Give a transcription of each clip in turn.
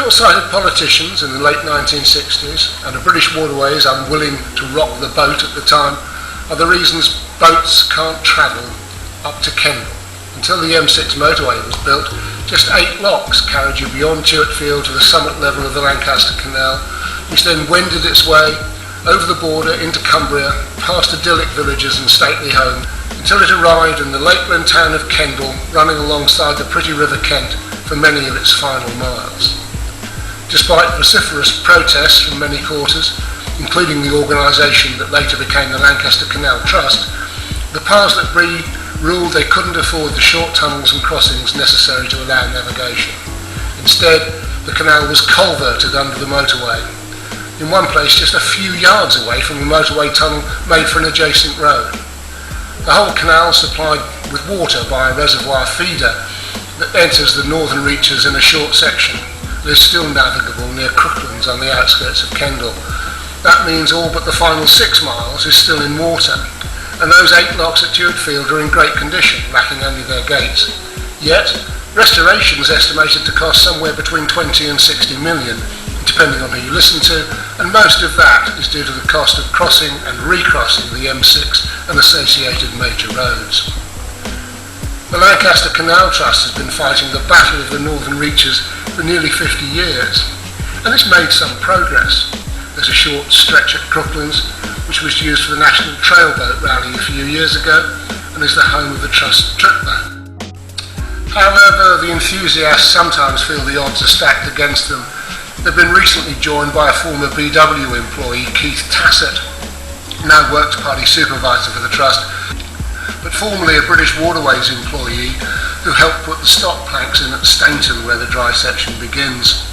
Short-sighted politicians in the late 1960s and a British Waterways unwilling to rock the boat at the time are the reasons boats can't travel up to Kendal. Until the M6 motorway was built, just 8 locks carried you beyond Field to the summit level of the Lancaster Canal, which then wended its way over the border into Cumbria, past idyllic villages and stately homes, until it arrived in the lakeland town of Kendal, running alongside the pretty River Kent for many of its final miles. Despite vociferous protests from many quarters, including the organisation that later became the Lancaster Canal Trust, the powers that be ruled they couldn't afford the short tunnels and crossings necessary to allow navigation. Instead, the canal was culverted under the motorway, in one place just a few yards away from the motorway tunnel made for an adjacent road. The whole canal supplied with water by a reservoir feeder that enters the northern reaches in a short section. It is still navigable near Crooklands on the outskirts of Kendal. That means all but the final 6 miles is still in water, and those 8 locks at Field are in great condition, lacking only their gates. Yet, restoration is estimated to cost somewhere between 20 and 60 million, depending on who you listen to, and most of that is due to the cost of crossing and recrossing the M6 and associated major roads. The Lancaster Canal Trust has been fighting the battle of the northern reaches for nearly 50 years, and it's made some progress. There's a short stretch at Crooklands, which was used for the National Trailboat Rally a few years ago, and is the home of the Trust tripper. However, the enthusiasts sometimes feel the odds are stacked against them. They've been recently joined by a former BW employee, Keith Tassett, now Works Party Supervisor for the Trust, but formerly a British Waterways employee who helped put the stock planks in at Stainton where the dry section begins.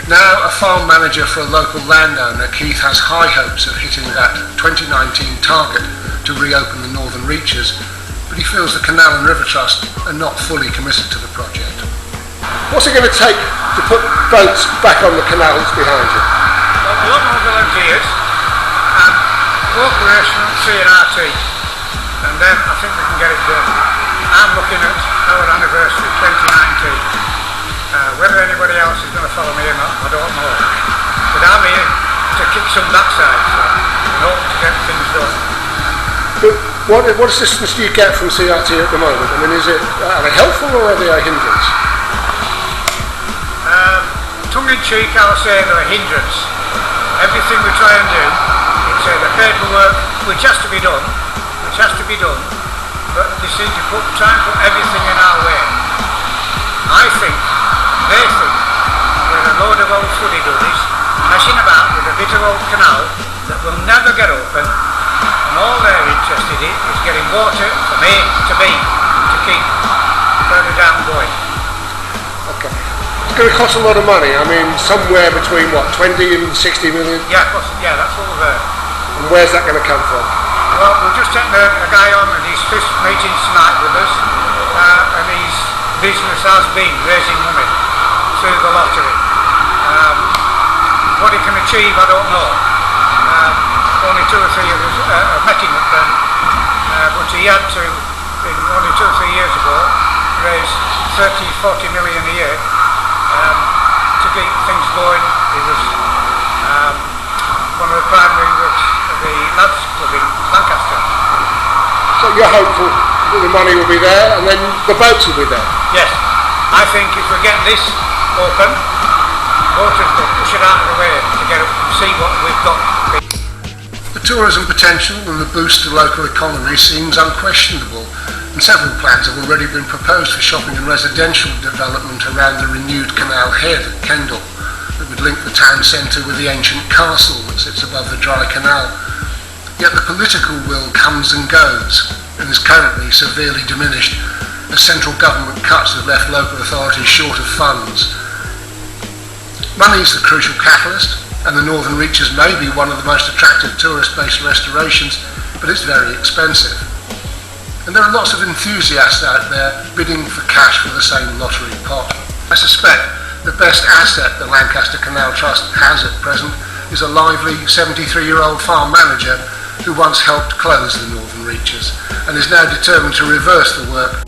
Now a farm manager for a local landowner, Keith has high hopes of hitting that 2019 target to reopen the northern reaches, but he feels the Canal and River Trust are not fully committed to the project. What's it going to take to put boats back on the canals behind you? Well, a lot more volunteers and cooperation from CNRT, and then I think we can get it done. I'm looking at our anniversary, 2019. Whether anybody else is going to follow me or not, I don't know. But I'm here to kick some backside, so I hope to get things done. But what assistance do you get from CRT at the moment? I mean, are they helpful or are they a hindrance? Tongue-in-cheek, I'll say they're a hindrance. Everything we try and do, it's the paperwork which has to be done, but they seem to try and put everything in our way. I think they think we're a load of old fuddy-duddies messing about with a bit of old canal that will never get open, and all they're interested in is getting water from A to B to keep further down going. Okay. It's going to cost a lot of money. I mean, somewhere between what, 20 and 60 million? Yeah, that's what we've heard. And where's that going to come from? Well, we've just taken a guy on at his 5th meeting tonight with us, and his business has been raising money through the lottery. What he can achieve, I don't know. Only 2 or 3 of us met him at then, but he had to, only 2 or 3 years ago, raise 30-40 million a year to keep things going. He was one of the primary of the lads club in Lancaster. So you're hopeful that the money will be there and then the boats will be there? Yes. I think if we get this open, voters will push it out of the way to get up and see what we've got. The tourism potential and the boost to local economy seems unquestionable, and several plans have already been proposed for shopping and residential development around the renewed canal head at Kendal that would link the town centre with the ancient castle that sits above the dry canal. Yet the political will comes and goes and is currently severely diminished as central government cuts have left local authorities short of funds. Money is the crucial catalyst, and the northern reaches may be one of the most attractive tourist-based restorations, but it's very expensive. And there are lots of enthusiasts out there bidding for cash for the same lottery pot. I suspect the best asset the Lancaster Canal Trust has at present is a lively 73-year-old farm manager who once helped close the northern reaches and is now determined to reverse the work